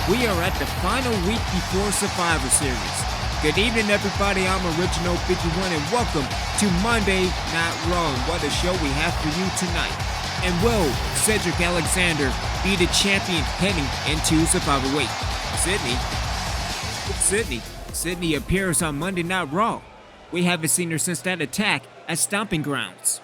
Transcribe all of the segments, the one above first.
We are at the final week before Survivor Series. Good evening, everybody. I'm Original 51, and welcome to Monday Night Raw. What a show we have for you tonight. And will Cedric Alexander be the champion heading into Survivor Week? Sydney appears on Monday Night Raw. We haven't seen her since that attack at Stomping Grounds.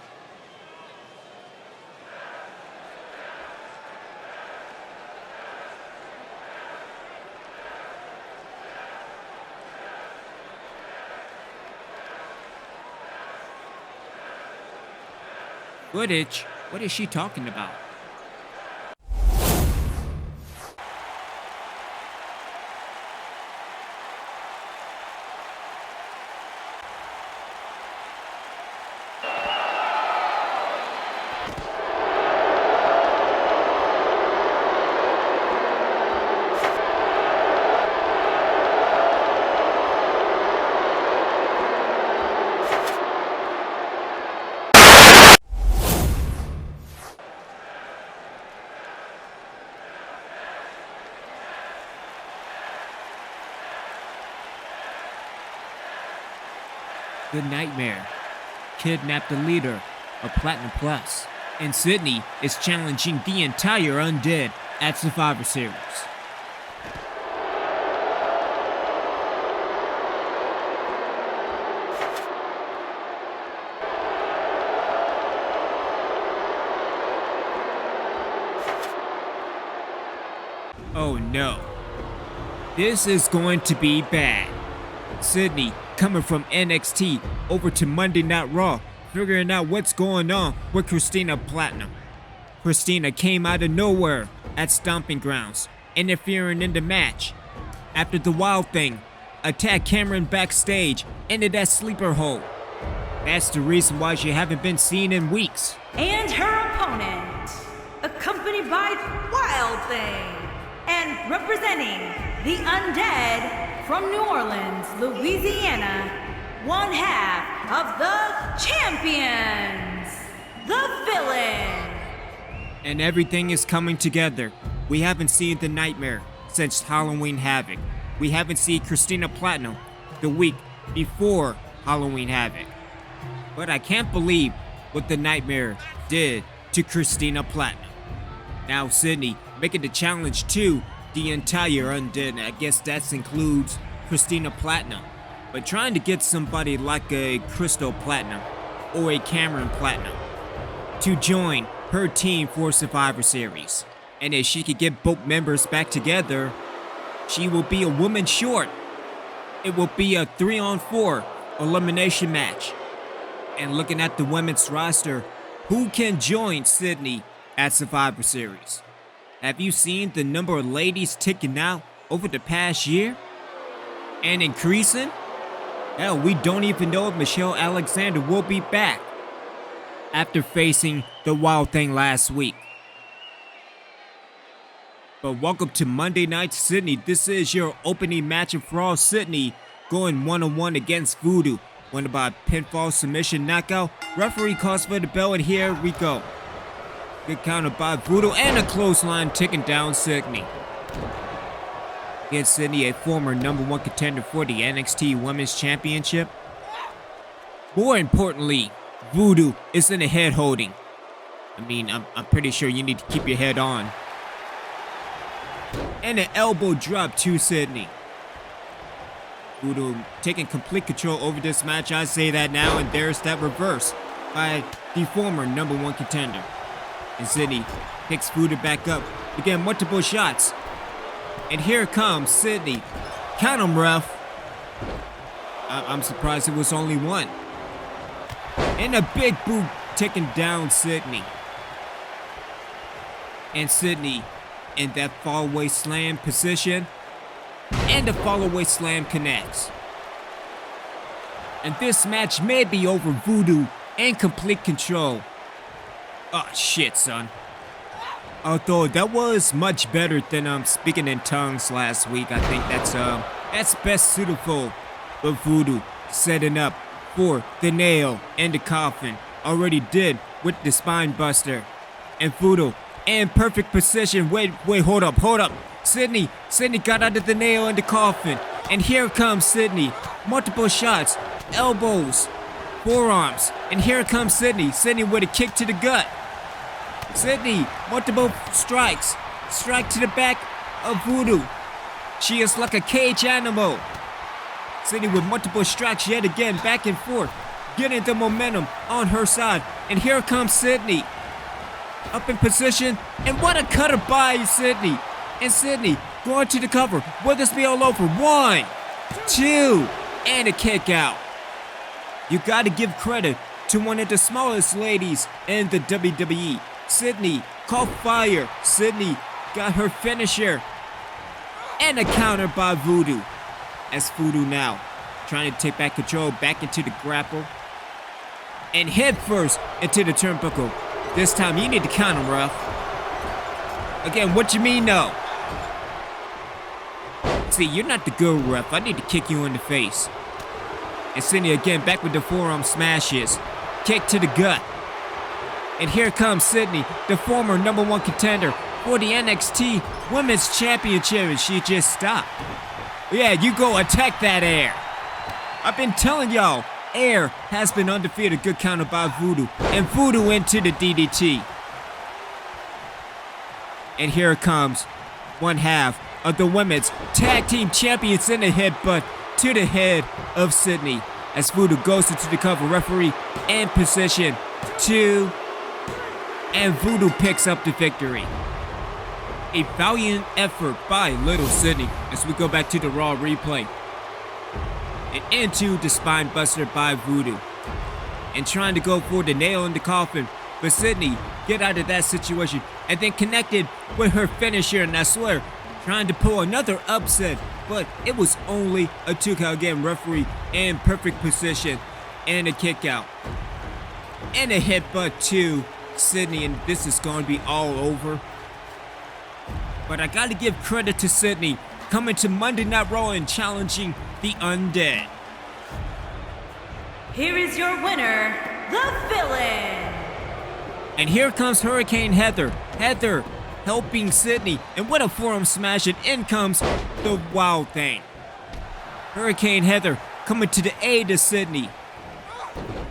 Footage? What is she talking about? The Nytemare kidnapped the leader of Platinum Plus, and Sydney is challenging the entire Undead at Survivor Series. Oh no. This is going to be bad. Sydney coming from NXT over to Monday Night Raw, figuring out what's going on with Christina Platinum. Christina came out of nowhere at Stomping Grounds, interfering in the match. After the Wild Thing attacked Cameron backstage into that sleeper hole. That's the reason why she haven't been seen in weeks. And her opponent, accompanied by Wild Thing, and representing the Undead from New Orleans, Louisiana, one half of the champions, the Villain. And everything is coming together. We haven't seen the Nytemare since Halloween Havoc. We haven't seen Christina Platinum the week before Halloween Havoc. But I can't believe what the Nytemare did to Christina Platinum. Now Sydney making the challenge to the entire Undead. I guess that includes Christina Platinum. But trying to get somebody like a Crystal Platinum or a Cameron Platinum to join her team for Survivor Series. And if she could get both members back together, she will be a woman short. It will be a 3-on-4 elimination match. And looking at the women's roster, who can join Sydney at Survivor Series? Have you seen the number of ladies ticking out over the past year? And increasing? Hell, we don't even know if Michelle Alexander will be back after facing the Wild Thing last week. But welcome to Monday Night Sydney. This is your opening match of Raw. Sydney going one-on-one against Voodoo. Won by pinfall submission knockout. Referee calls for the bell, and here we go. Good counter by Voodoo, and a clothesline ticking down Sydney. Against Sydney, a former #1 contender for the NXT Women's Championship. More importantly, Voodoo is in the head holding. I mean, I'm pretty sure you need to keep your head on. And an elbow drop to Sydney. Voodoo taking complete control over this match. I say that now, and there's that reverse by the former #1 contender. And Sydney picks Voodoo back up. Again, multiple shots. And here comes Sydney. Count 'em, ref. I'm surprised it was only one. And a big boot taking down Sydney. And Sydney in that fallaway slam position. And the fallaway slam connects. And this match may be over. Voodoo in complete control. Oh shit, son. Although that was much better than speaking in tongues last week. I think that's best suitable. But Voodoo setting up for the nail in the coffin. Already did with the spine buster. And Voodoo in perfect position. Wait, hold up. Sydney got out of the nail in the coffin. And here comes Sydney. Multiple shots, elbows, forearms. And here comes Sydney. Sydney with a kick to the gut. Sydney, multiple strikes. Strike to the back of Voodoo. She is like a cage animal. Sydney with multiple strikes yet again, back and forth. Getting the momentum on her side. And here comes Sydney. Up in position. And what a cutter by Sydney. And Sydney going to the cover. Will this be all over? 1, 2, and a kick out. You gotta give credit to one of the smallest ladies in the WWE. Sydney caught fire. Sydney got her finisher. And a counter by Voodoo. As Voodoo now trying to take back control, back into the grapple. And head first into the turnbuckle. This time you need to count him, ref. Again, what you mean no? See, you're not the good ref. I need to kick you in the face. And Sydney again back with the forearm smashes. Kick to the gut. And here comes Sydney, the former #1 contender for the NXT Women's Championship. And she just stopped. Yeah, you go attack that air. I've been telling y'all, air has been undefeated. Good counter by Voodoo. And Voodoo into the DDT. And here it comes. One half of the women's tag team champions in a headbutt to the head of Sydney. As Voodoo goes into the cover. Referee in position. 2. And Voodoo picks up the victory. A valiant effort by Little Sydney as we go back to the Raw replay. And into the spine buster by Voodoo. And trying to go for the nail in the coffin. But Sydney get out of that situation. And then connected with her finisher. And I swear, trying to pull another upset. But it was only a 2 count. Again, referee in perfect position. And a kick out. And a headbutt to Sydney. And this is going to be all over. But I gotta give credit to Sydney coming to Monday Night Raw and challenging the Undead. Here is your winner, the villain. And here comes Hurricane Heather. Heather helping Sydney. And what a forearm smash. And in comes the Wild Thing. Hurricane Heather coming to the aid of Sydney.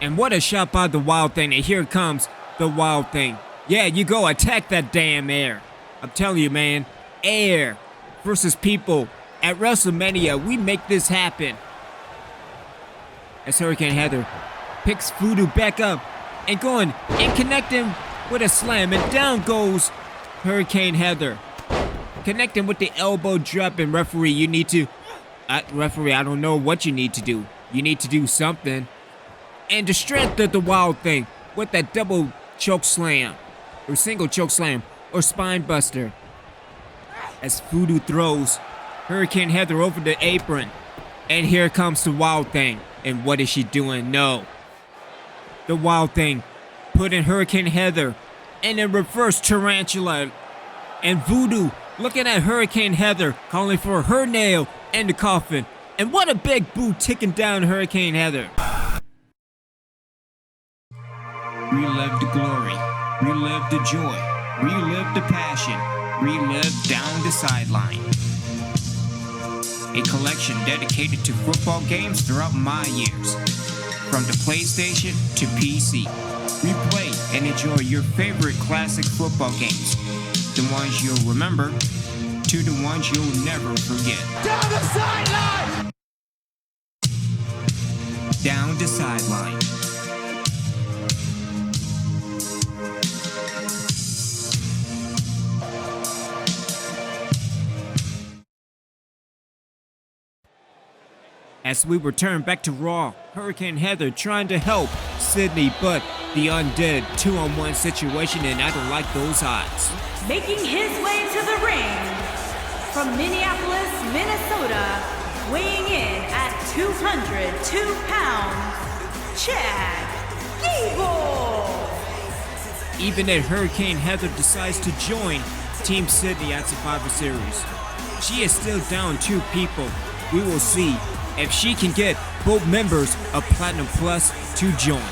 And what a shot by the Wild Thing. And here comes the Wild Thing. Yeah, you go attack that damn air. I'm telling you, man, air versus people. At WrestleMania, we make this happen. As Hurricane Heather picks Voodoo back up and going and connect him with a slam. And down goes Hurricane Heather. Connect him with the elbow drop. And referee, you need to... referee, I don't know what you need to do. You need to do something. And the strength of the Wild Thing with that double choke slam. Or single choke slam. Or spine buster. As Voodoo throws Hurricane Heather over the apron. And here comes the Wild Thing. And what is she doing? No. The Wild Thing putting Hurricane Heather in a reverse tarantula. And Voodoo looking at Hurricane Heather, calling for her nail in the coffin. And what a big boot ticking down Hurricane Heather. Relive the glory. Relive the joy. Relive the passion. Relive Down the Sideline. A collection dedicated to football games throughout my years. From the PlayStation to PC. Replay and enjoy your favorite classic football games. The ones you'll remember to the ones you'll never forget. Down the sideline! Down the Sideline. As we return back to Raw, Hurricane Heather trying to help Sydney, but the Undead 2-on-1 situation, and I don't like those odds. Making his way to the ring from Minneapolis, Minnesota, weighing in at 202 pounds, Chad Gable. Even if Hurricane Heather decides to join Team Sydney at Survivor Series, she is still down 2 people. We will see if she can get both members of Platinum Plus to join.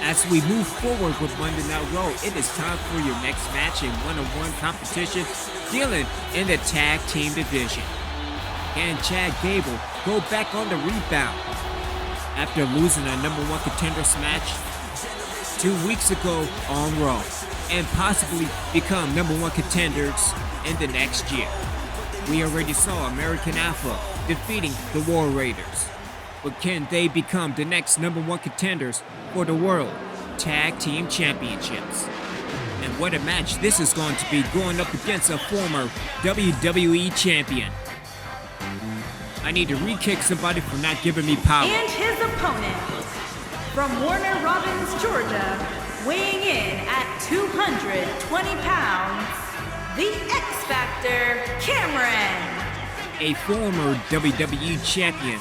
As we move forward with Monday Night Raw, it is time for your next match in one-on-one competition dealing in the tag team division. Can Chad Gable go back on the rebound after losing a number one contenders match 2 weeks ago on Raw and possibly become number one contenders in the next year? We already saw American Alpha defeating the War Raiders, but can they become the next number one contenders for the World Tag Team Championships? And what a match this is going to be, going up against a former WWE champion. I need to re-kick somebody for not giving me power. And his opponent, from Warner Robins, Georgia, weighing in at 220 pounds, the X Factor, Cameron. A former WWE champion.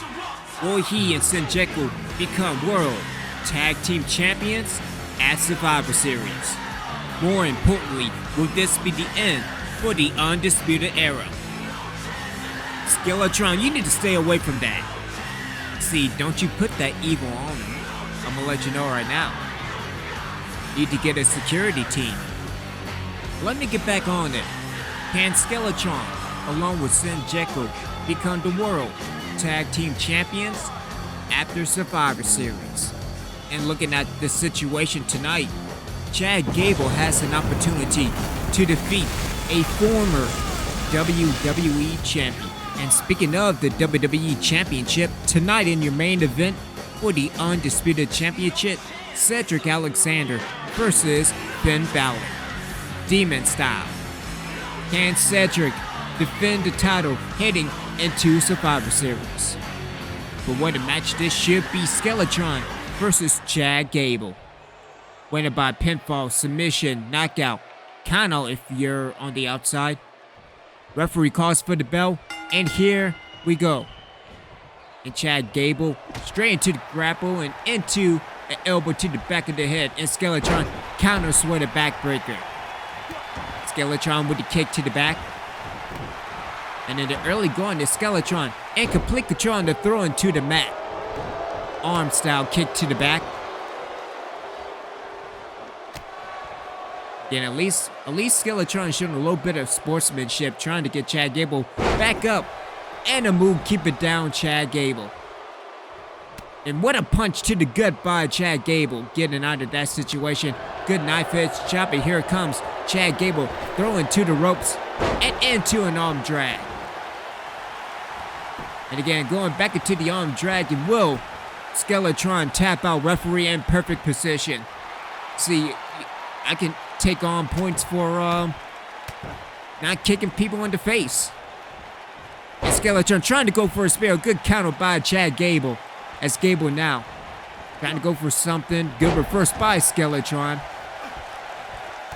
Will he and Senjecko become World Tag Team Champions at Survivor Series? More importantly, will this be the end for the Undisputed Era? Skellatron, you need to stay away from that. See, don't you put that evil on him. I'm gonna let you know right now. Need to get a security team. Let me get back on it. Can Skellatron, along with Senjecko, become the World Tag Team Champions after Survivor Series? And looking at the situation tonight, Chad Gable has an opportunity to defeat a former WWE champion. And speaking of the WWE Championship, tonight in your main event for the Undisputed Championship, Cedric Alexander versus Finn Balor, Demon style. Can Cedric defend the title heading into Survivor Series? But what a match this should be. Skellatron versus Chad Gable. Winner by pinfall, submission, knockout, count out if you're on the outside. Referee calls for the bell, and here we go. And Chad Gable straight into the grapple and into an elbow to the back of the head, and Skellatron counters with a backbreaker. Skellatron with the kick to the back. And in the early going to Skellatron, and complete control on the throw into the mat. Arm style kick to the back. Then at least Skellatron showing a little bit of sportsmanship, trying to get Chad Gable back up. And a move, keep it down, Chad Gable. And what a punch to the gut by Chad Gable, getting out of that situation. Good knife edge chop, and here it comes. Chad Gable throwing to the ropes and into an arm drag. And again, going back into the arm drag, and will Skellatron tap out referee in perfect position. See, I can take on points for not kicking people in the face. And Skellatron trying to go for a spear. Good counter by Chad Gable. As Gable now trying to go for something. Good reverse by Skellatron.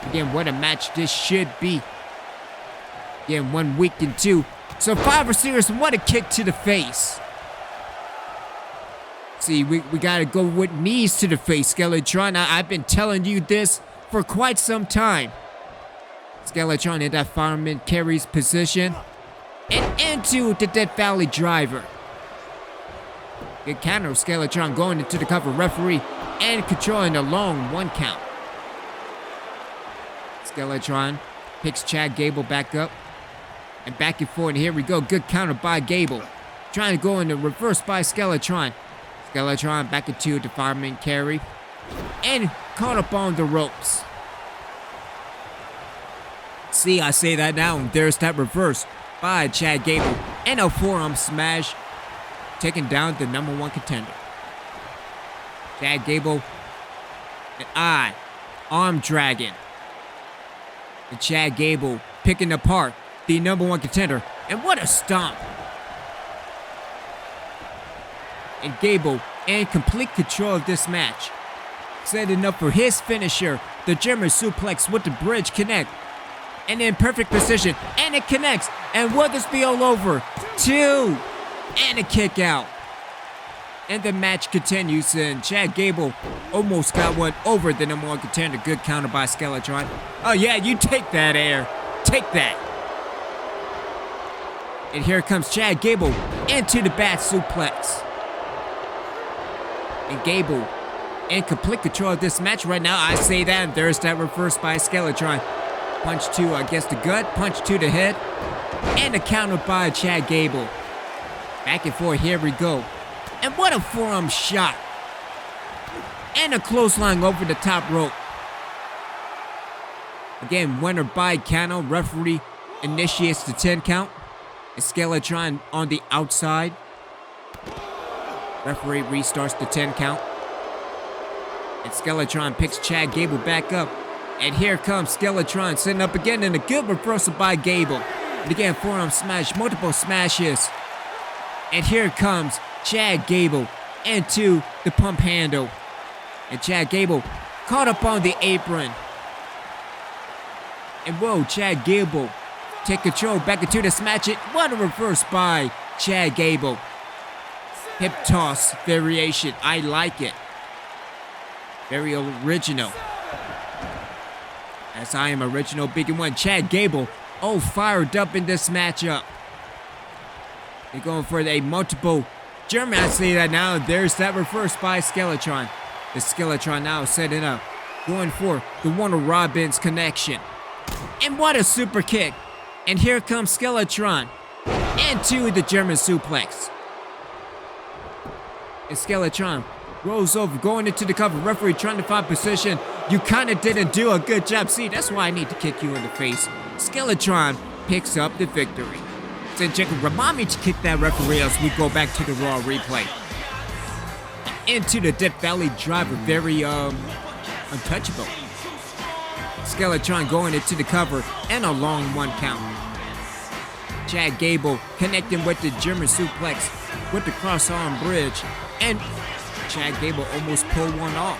Again, what a match this should be. Again, 1 week and 2. Survivor Series, what a kick to the face. See, we gotta go with knees to the face, Skellatron. I've been telling you this for quite some time. Skellatron in that fireman carries position. And into the Death Valley driver. Good counter, Skellatron going into the cover, referee, and controlling a long 1 count. Skellatron picks Chad Gable back up. And back and forth, and here we go. Good counter by Gable. Trying to go in the reverse by Skellatron. Skellatron back into the fireman carry. And caught up on the ropes. See, I say that now, and there's that reverse by Chad Gable. And a forearm smash, taking down the number one contender. Chad Gable, an arm dragon. And Chad Gable picking apart the number one contender. And what a stomp. And Gable in complete control of this match. Setting up for his finisher, the German suplex with the bridge connect. And in perfect position, and it connects. And will this be all over? 2, and a kick out. And the match continues, and Chad Gable almost got one over the number one contender. Good counter by Skellatron. Oh yeah, you take that, Air. Take that. And here comes Chad Gable into the bat suplex. And Gable in complete control of this match right now. I say that, and there's that reverse by Skellatron. Punch to, I guess, the gut, punch to the head, and a counter by Chad Gable. Back and forth, here we go. And what a forearm shot. And a clothesline over the top rope. Again, winner by count. Referee initiates the 10 count. And Skellatron on the outside. Referee restarts the 10 count. And Skellatron picks Chad Gable back up. And here comes Skellatron setting up again, and a good reversal by Gable. And again, forearm smash, multiple smashes. And here comes Chad Gable into the pump handle. And Chad Gable caught up on the apron. And whoa, Chad Gable take control back into this match. What a reverse by Chad Gable. Hip toss variation. I like it. Very original. As I am original, big and one. Chad Gable, fired up in this matchup. They're going for a multiple German. I see that now. There's that reverse by Skellatron. The Skellatron now setting up. Going for the Warner Robbins connection. And what a super kick. And here comes Skellatron into the German suplex. And Skellatron rolls over, going into the cover. Referee trying to find position. You kind of didn't do a good job. See, that's why I need to kick you in the face. Skellatron picks up the victory. Senjecko, remind me to kick that referee as we go back to the Raw replay. Into the Death Valley driver, very untouchable. Skellatron going into the cover and a long 1 count. Chad Gable connecting with the German suplex with the cross-arm bridge, and Chad Gable almost pulled one off.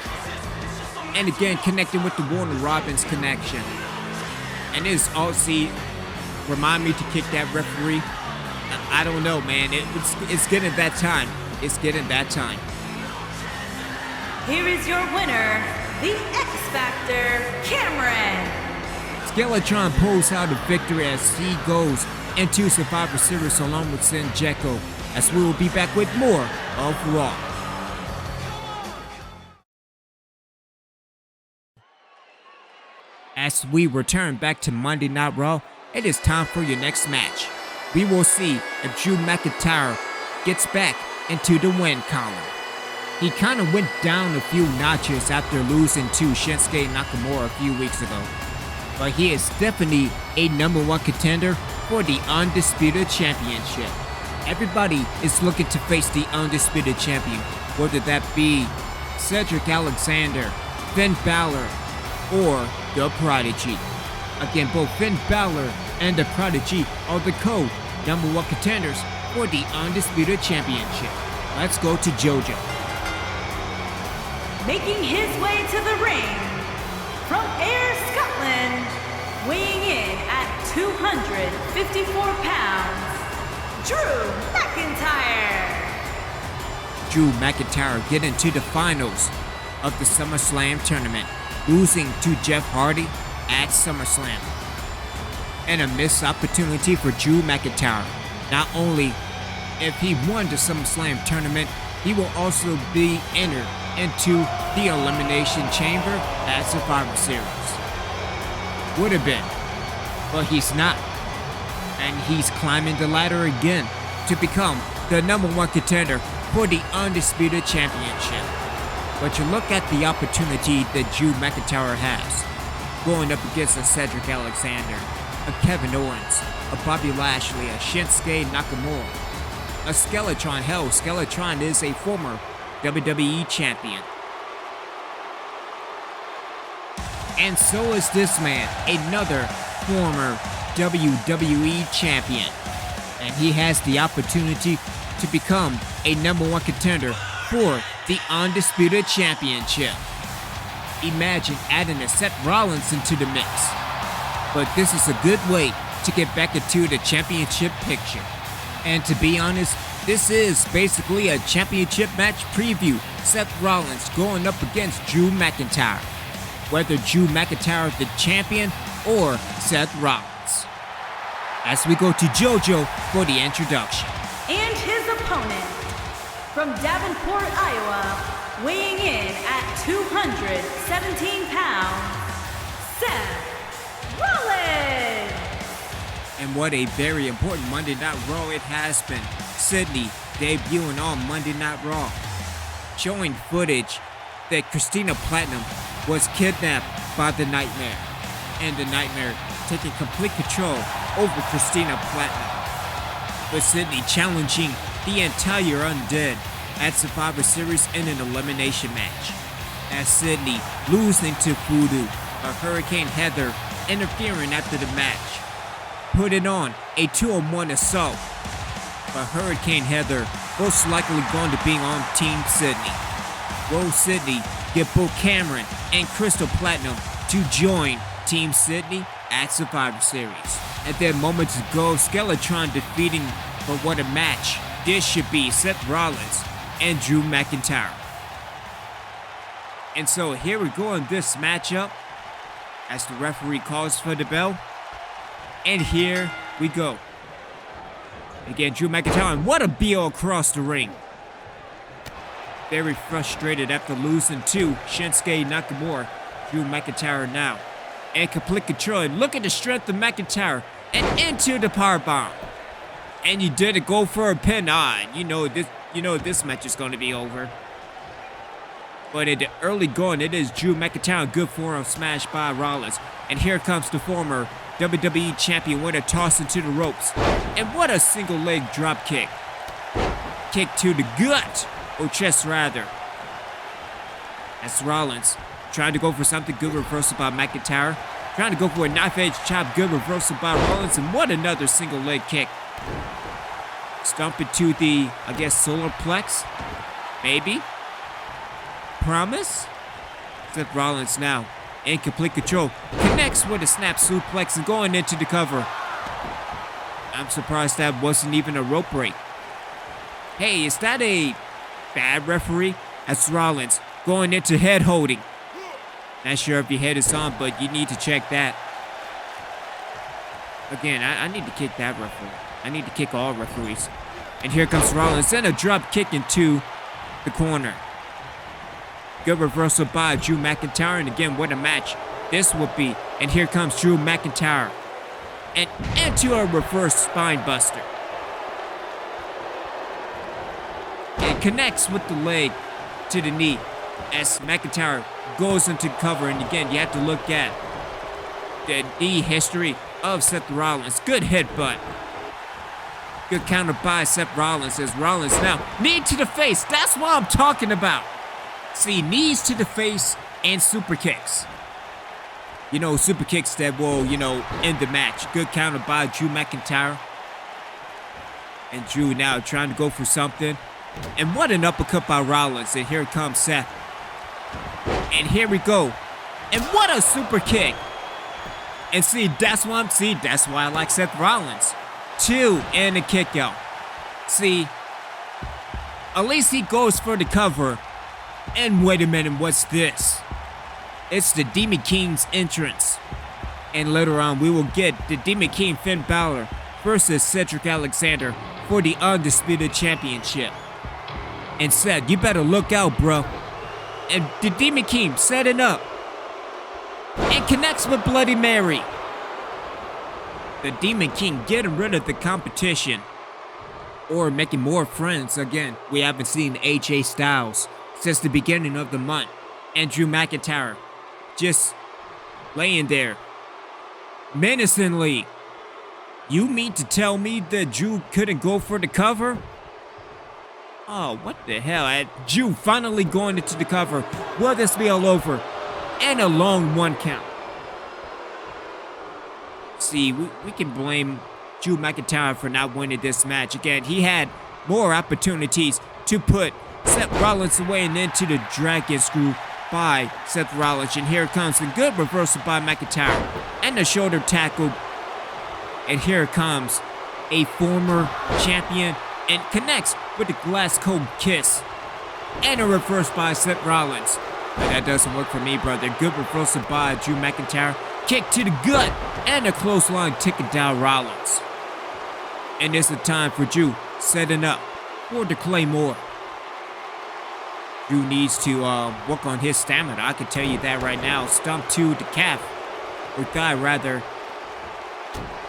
And again connecting with the Warner Robbins connection. And this Aussie remind me to kick that referee. I don't know, man. It's getting that time. It's getting that time. Here is your winner, the X Factor, Cameron. Skellatron pulls out a victory as he goes into Survivor Series along with Senjecko, as we will be back with more of Raw. As we return back to Monday Night Raw, it is time for your next match. We will see if Drew McIntyre gets back into the win column. He kind of went down a few notches after losing to Shinsuke Nakamura a few weeks ago. But he is definitely a #1 contender for the Undisputed Championship. Everybody is looking to face the Undisputed Champion, whether that be Cedric Alexander, Finn Balor, or the Prodigy. Again, both Finn Balor and the Prodigy are the #1 contenders for the Undisputed Championship. Let's go to JoJo. Making his way to the ring, from Ayr, Scotland, weighing in at 254 pounds, Drew McIntyre. Drew McIntyre getting to the finals of the SummerSlam tournament, losing to Jeff Hardy at SummerSlam. And a missed opportunity for Drew McIntyre. Not only if he won the SummerSlam tournament, he will also be entered into the Elimination Chamber at Survivor Series. Would have been, but he's not. And he's climbing the ladder again to become the #1 contender for the Undisputed Championship. But you look at the opportunity that Drew McIntyre has, going up against a Cedric Alexander, a Kevin Owens, a Bobby Lashley, a Shinsuke Nakamura, a Skellatron. Hell, Skellatron is a former WWE champion. And so is this man, another former WWE champion. And he has the opportunity to become a #1 contender for the Undisputed Championship. Imagine adding a Seth Rollins into the mix. But this is a good way to get back into the championship picture. And to be honest, this is basically a championship match preview. Seth Rollins going up against Drew McIntyre. Whether Drew McIntyre the champion or Seth Rollins. As we go to JoJo for the introduction. And his opponent, from Davenport, Iowa, weighing in at 217 pounds, Seth Rollins. And what a very important Monday Night Raw it has been. Sydney debuting on Monday Night Raw, showing footage that Christina Platinum was kidnapped by the Nightmare, and the Nightmare taking complete control over Christina Platinum, with Sydney challenging the entire Undead at Survivor Series in an elimination match, as Sydney losing to Voodoo, a Hurricane Heather interfering after the match, putting on a 2-on-1 assault, but Hurricane Heather most likely going to be on Team Sydney. Will Sydney get both Cameron and Crystal Platinum to join Team Sydney at Survivor Series? And then moments ago, Skellatron defeating for what a match this should be, Seth Rollins and Drew McIntyre. And so here we go in this matchup as the referee calls for the bell. And here we go. Again, Drew McIntyre, and what a BO across the ring. Very frustrated after losing to Shinsuke Nakamura. Drew McIntyre now in complete control. And look at the strength of McIntyre and into the powerbomb. And you didn't go for a pin. You know this match is going to be over. But in the early going, it is Drew McIntyre, good forearm smash by Rollins. And here comes the former WWE Champion with a toss into the ropes. And what a single leg drop kick. Kick to the gut, or chest rather. That's Rollins trying to go for something, good reversal by McIntyre. Trying to go for a knife edge chop, good reversal by Rollins. And what another single leg kick. Stomp it to the, I guess, solar plex? Maybe? Promise? Seth Rollins now in complete control. Connects with a snap suplex and going into the cover. I'm surprised that wasn't even a rope break. Hey, is that a bad referee? That's Rollins going into head holding. Not sure if your head is on, but you need to check that. Again, I need to kick that referee. I need to kick all referees. And here comes Rollins and a drop kick into the corner. Good reversal by Drew McIntyre, and again, what a match this would be. And here comes Drew McIntyre. And into a reverse spine buster. And connects with the leg to the knee as McIntyre goes into cover. And again, you have to look at the knee history of Seth Rollins. Good headbutt. Good counter by Seth Rollins as Rollins now knee to the face. That's what I'm talking about. See, knees to the face and super kicks. Super kicks that will, end the match. Good counter by Drew McIntyre. And Drew now trying to go for something. And what an uppercut by Rollins. And here comes Seth. And here we go. And what a super kick. And see, that's why I like Seth Rollins. 2 and a kick out. See, at least he goes for the cover. And wait a minute, what's this? It's the Demon King's entrance. And later on, we will get the Demon King Finn Balor versus Cedric Alexander for the Undisputed Championship. And Seth, you better look out, bro. And the Demon King setting up. And connects with Bloody Mary. The Demon King getting rid of the competition. Or making more friends. Again, we haven't seen AJ Styles since the beginning of the month. And Drew McIntyre just laying there menacingly. You mean to tell me that Drew couldn't go for the cover? Oh, what the hell? Drew finally going into the cover. Will this be all over? And a long 1 count. See, we can blame Drew McIntyre for not winning this match. Again, he had more opportunities to put Seth Rollins away and into the dragon screw by Seth Rollins. And here comes a good reversal by McIntyre. And a shoulder tackle. And here comes a former champion and connects with the glass cold kiss. And a reverse by Seth Rollins. But that doesn't work for me, brother. Good reversal by Drew McIntyre. Kick to the gut. And a clothesline ticking down Rollins. And it's the time for Drew setting up for the Claymore. Drew needs to work on his stamina. I can tell you that right now. Stomp to the calf. Or thigh, rather.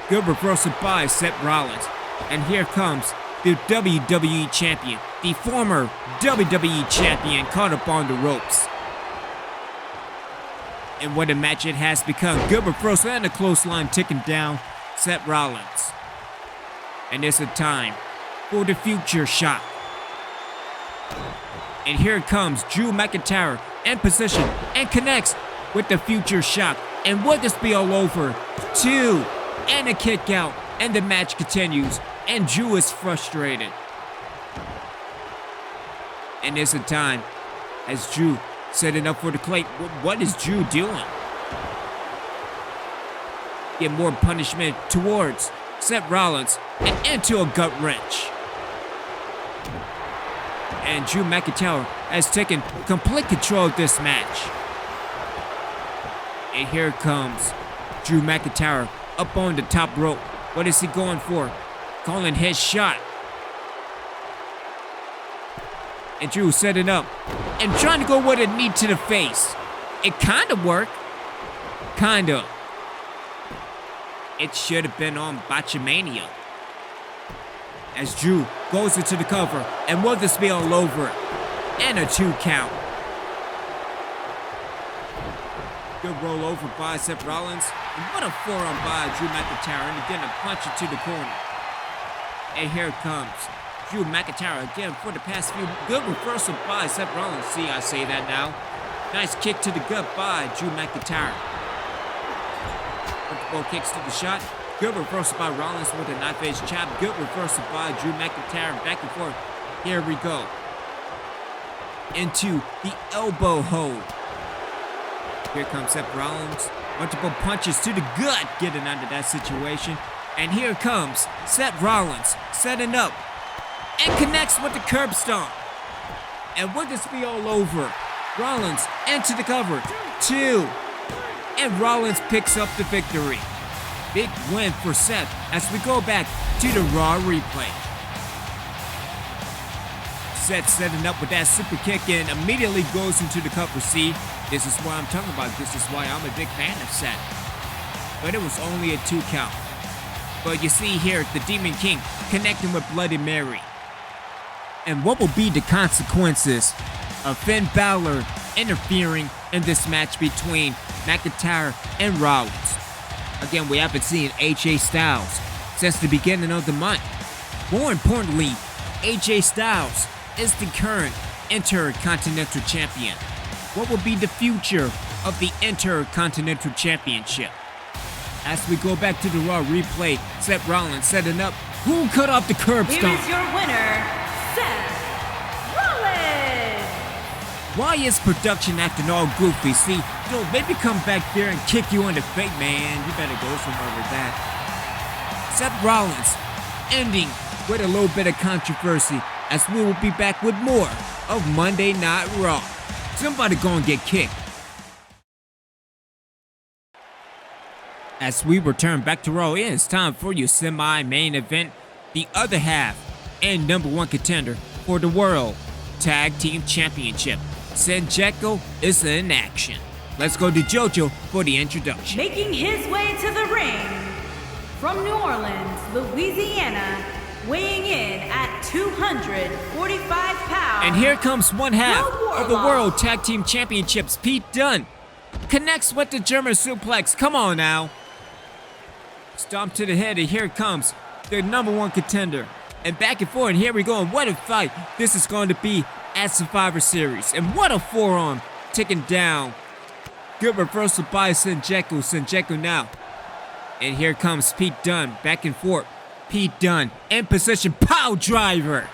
Good reversal by Seth Rollins. And here comes the WWE Champion. The former WWE Champion caught up on the ropes. And what a match it has become. Good reversal and a close line ticking down Seth Rollins. And it's a time for the future shock. And here comes Drew McIntyre in position and connects with the future shock. And will this be all over? 2 and a kick out. And the match continues. And Drew is frustrated. And it's a time as Drew setting up for the clay. What is Drew doing? Get more punishment towards Seth Rollins and into a gut wrench. And Drew McIntyre has taken complete control of this match. And here comes Drew McIntyre up on the top rope. What is he going for? Calling his shot. And Drew setting up and trying to go with a knee to the face. It kind of worked. Kind of. It should have been on Botchamania. As Drew goes into the cover, and will this be all over? And a 2 count. Good roll over by Seth Rollins. And what a forearm by Drew McIntyre, and again a punch into the corner. And here it comes Drew McIntyre again for the past few. Good reversal by Seth Rollins. See, I say that now. Nice kick to the gut by Drew McIntyre. Multiple kicks to the shot. Good reversal by Rollins with a knife-edge chop. Good reversal by Drew McIntyre. Back and forth. Here we go. Into the elbow hold. Here comes Seth Rollins. Multiple punches to the gut, getting out of that situation. And here comes Seth Rollins, setting up, and connects with the curb stomp. And will this be all over? Rollins into the cover, 2. And Rollins picks up the victory. Big win for Seth as we go back to the Raw replay. Seth setting up with that super kick and immediately goes into the cover. See, this is what I'm talking about. This is why I'm a big fan of Seth. But it was only a 2 count. But you see here, the Demon King connecting with Bloody Mary. And what will be the consequences of Finn Balor interfering in this match between McIntyre and Rollins? Again, we haven't seen AJ Styles since the beginning of the month. More importantly, AJ Styles is the current Intercontinental Champion. What will be the future of the Intercontinental Championship? As we go back to the Raw replay, Seth Rollins setting up. Who cut off the curb stomp? Here is your winner, Seth Rollins. Why is production acting all goofy? See, they'll maybe come back there and kick you in the face, man. You better go somewhere with that. Seth Rollins ending with a little bit of controversy as we will be back with more of Monday Night Raw. Somebody gonna get kicked. As we return back to Raw, it's time for your semi-main event, the other half and #1 contender for the World Tag Team Championship. Senjecko is in action. Let's go to JoJo for the introduction. Making his way to the ring from New Orleans, Louisiana, weighing in at 245 pounds. And here comes one half of the World Tag Team Championships, Pete Dunne. Connects with the German suplex. Come on now. Stomp to the head, and here comes the #1 contender. And back and forth, and here we go. And what a fight this is going to be at Survivor Series. And what a forearm taken down. Good reversal by Senjecko. Senjecko now. And here comes Pete Dunne. Back and forth. Pete Dunne in position. Pow driver.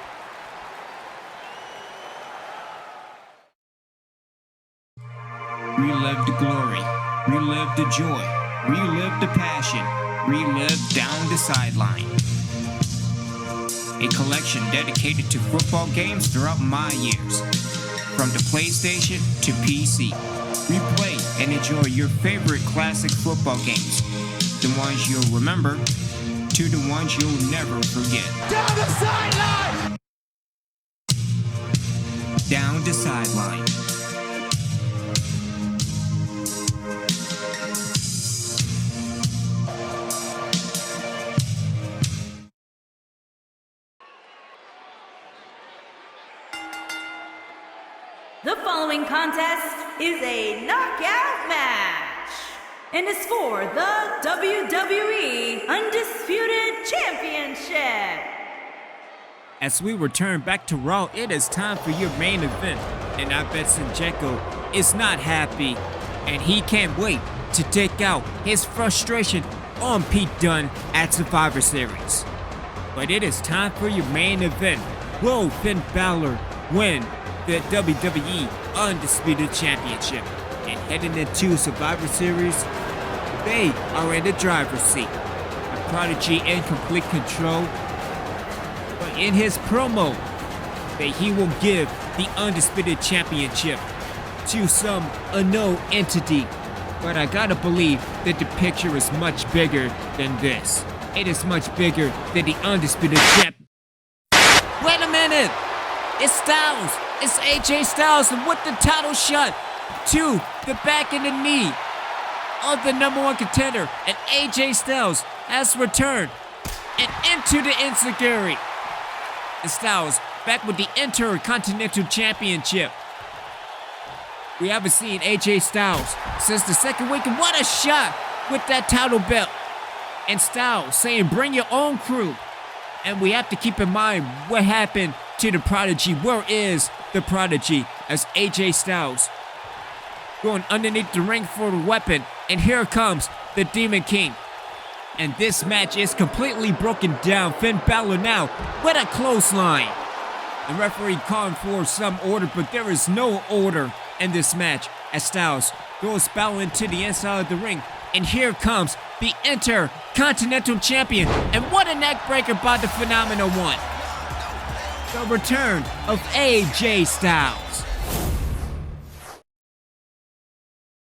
Relive the glory. Relive the joy. Relive the passion. Relive down the sideline. A collection dedicated to football games throughout my years. From the PlayStation to PC. Replay and enjoy your favorite classic football games. The ones you'll remember to the ones you'll never forget. Down the sideline! down the sideline. The following contest is a knockout match and is for the WWE Undisputed Championship. As we return back to Raw, it is time for your main event, and I bet Senjecko is not happy, and he can't wait to take out his frustration on Pete Dunne at Survivor Series. But it is time for your main event. Will Finn Balor win the WWE Undisputed Championship? And heading into Survivor Series, they are in the driver's seat. The Prodigy in complete control. But in his promo, that he will give the Undisputed Championship to some unknown entity. But I gotta believe that the picture is much bigger than this. It is much bigger than the Undisputed Champ. Wait a minute! It's Styles! It's AJ Styles, and with the title shot to the back and the knee of the #1 contender, and AJ Styles has returned and into the Enziguri. And Styles back with the Intercontinental Championship. We haven't seen AJ Styles since the second week, and what a shot with that title belt. And Styles saying, bring your own crew. And we have to keep in mind what happened to the Prodigy. Where is the Prodigy? As AJ Styles going underneath the ring for the weapon. And here comes the Demon King. And this match is completely broken down. Finn Balor now with a clothesline. The referee calling for some order, but there is no order in this match as Styles throws Balor into the inside of the ring. And here comes the Intercontinental Champion. And what a neckbreaker by the Phenomenal One. The return of AJ Styles.